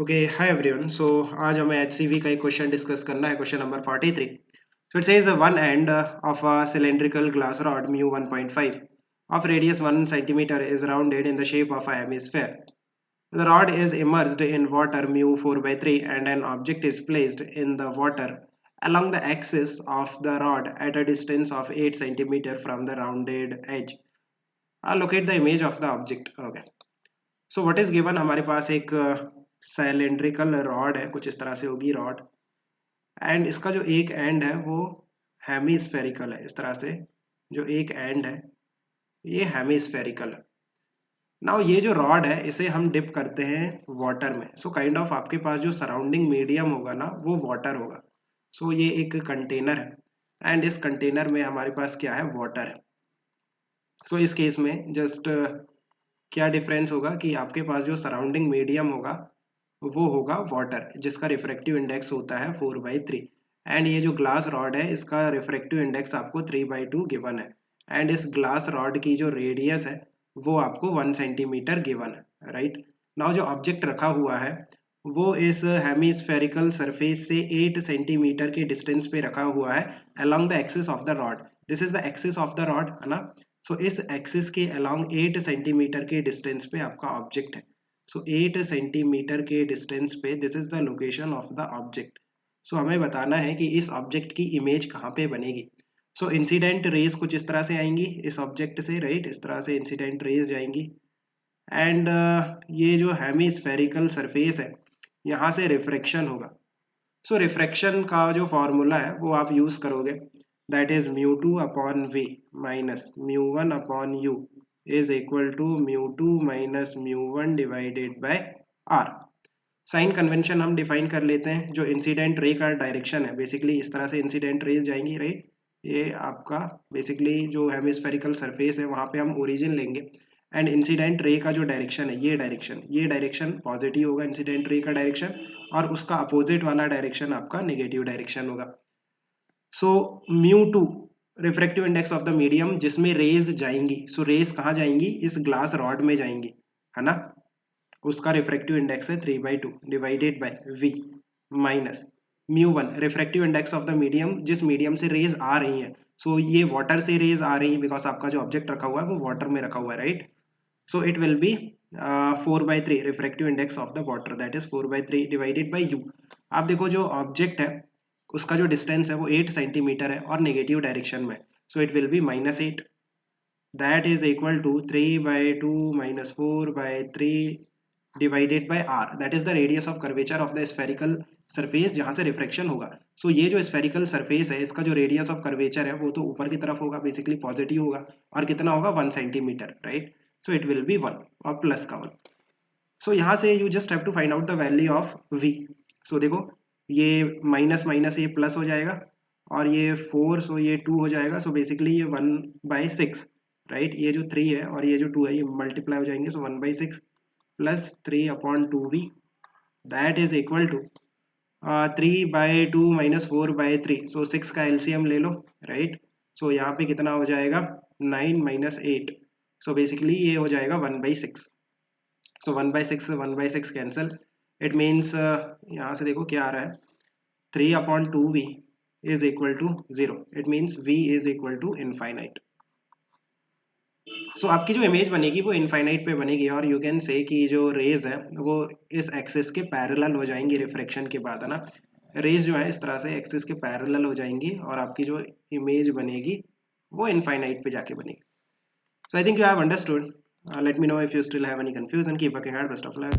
Okay hi everyone. सो आज हमें HCV का एक क्वेश्चन डिस्कस करना है, question number 43। So it says one end of a cylindrical glass rod mu 1.5 of radius 1 centimeter is rounded in the shape of a hemisphere. The rod is immersed in water mu 4 by 3 and an object is placed in the water along the axis of the rod at a distance of 8 centimeter from the rounded edge. Locate the image of the object. Okay. So what is given, हमारे पास एक cylindrical rod है, कुछ इस तरह से होगी rod, and इसका जो एक एंड है वो हेमीस्फेरिकल है। इस तरह से जो एक एंड है ये हेमीस्फेरिकल है। नाउ ये जो रॉड है इसे हम डिप करते हैं वाटर में। सो काइंड ऑफ आपके पास जो सराउंडिंग मीडियम होगा ना वो वाटर होगा। सो ये एक कंटेनर है एंड इस कंटेनर में हमारे पास क्या है, वाटर है। सो इस केस में जस्ट क्या डिफरेंस होगा कि आपके पास जो सराउंडिंग मीडियम होगा वो होगा वाटर, जिसका रिफ्रैक्टिव इंडेक्स होता है 4/3, एंड ये जो ग्लास रॉड है इसका रिफ्रैक्टिव इंडेक्स आपको 3/2 गिवन है, एंड इस ग्लास रॉड की जो रेडियस है वो आपको 1 सेंटीमीटर गिवन है, राइट। नाउ जो ऑब्जेक्ट रखा हुआ है वो इस हेमीस्फेरिकल सरफेस से 8 सेंटीमीटर के डिस्टेंस पे रखा हुआ है along the axis of the rod. This is the axis of the rod, है ना। सो इस एक्सिस के along 8 सेंटीमीटर के डिस्टेंस पे आपका ऑब्जेक्ट है। सो 8 सेंटीमीटर के डिस्टेंस पे this is the location of the object. So हमें बताना है कि इस ऑब्जेक्ट की इमेज कहाँ पे बनेगी। सो इंसिडेंट रेज कुछ इस तरह से आएंगी इस ऑब्जेक्ट से, राइट। इस तरह से इंसिडेंट रेज जाएंगी एंड ये जो हेमीस्फेरिकल सरफेस है यहाँ से रिफ्रैक्शन होगा। सो रिफ्रैक्शन का जो फॉर्मूला है वो आप यूज करोगे, that is μ2 upon v minus μ1 upon u is equal to μ2 minus μ1 divided by r। Sign convention हम डिफाइन कर लेते हैं। जो इंसिडेंट रे का डायरेक्शन है बेसिकली इस तरह से इंसिडेंट रेज जाएंगी, राइट। ये आपका बेसिकली जो हेमिस्फेरिकल सरफेस है वहाँ पे हम ओरिजिन लेंगे एंड इंसिडेंट रे का जो डायरेक्शन है ये डायरेक्शन पॉजिटिव होगा इंसिडेंट रे का डायरेक्शन, और उसका अपोजिट वाला डायरेक्शन आपका नेगेटिव डायरेक्शन होगा। So μ2 refractive index of the medium जिसमें रेज जाएंगी। सो रेज कहाँ जाएंगी, इस ग्लास रॉड में जाएंगी, है ना। उसका रिफ्रैक्टिव इंडेक्स है 3/2 divided by v minus μ1 refractive index of the medium जिस मीडियम से रेज आ रही है। सो ये वाटर से रेज आ रही है बिकॉज आपका जो ऑब्जेक्ट रखा हुआ है वो वाटर में रखा हुआ है, right. So it will be 4/3 refractive index of the water, that is 4/3 divided by u। आप देखो जो ऑब्जेक्ट है उसका जो डिस्टेंस है वो 8 सेंटीमीटर है और नेगेटिव डायरेक्शन में, so it will be -8, that is equal to 3/2 minus 4/3 divided by r, that is the radius of curvature of the spherical surface जहाँ से रिफ्रैक्शन होगा। सो ये जो स्फेरिकल सरफेस है इसका जो रेडियस ऑफ कर्वेचर है वो तो ऊपर की तरफ होगा, बेसिकली पॉजिटिव होगा, और कितना होगा 1 centimetre, right. So it will be 1 और प्लस का 1। सो यहाँ से you just have to find out the value of v। So देखो ये माइनस माइनस ये प्लस हो जाएगा और ये 4, सो ये 2 हो जाएगा। सो बेसिकली ये 1/6, राइट। ये जो 3 है और ये जो 2 है ये मल्टीप्लाई हो जाएंगे, so 1/6 plus 3/2v that is equal to 3/2 minus 4/3, so 6 का एलसीएम ले लो, राइट। सो यहाँ पे कितना हो जाएगा 9 माइनस 8, सो बेसिकली ये हो जाएगा 1/6। सो 1/6 से 1/6 कैंसिल, इट मीन्स यहाँ से देखो क्या आ रहा है 3/2v is equal to 0, it means v is equal to infinite. So आपकी जो इमेज बनेगी वो इनफाइनाइट पे बनेगी, और यू कैन से कि जो रेज है वो इस एक्सिस के पैरेलल हो जाएंगी रिफ्रैक्शन के बाद, है ना। रेज जो है इस तरह से एक्सिस के पैरेलल हो जाएंगी और आपकी जो इमेज बनेगी वो इनफाइनाइट पे जाके बनेगी। So I think you have understood. Let me know if you still have any confusion. Keep working hard. Best of luck.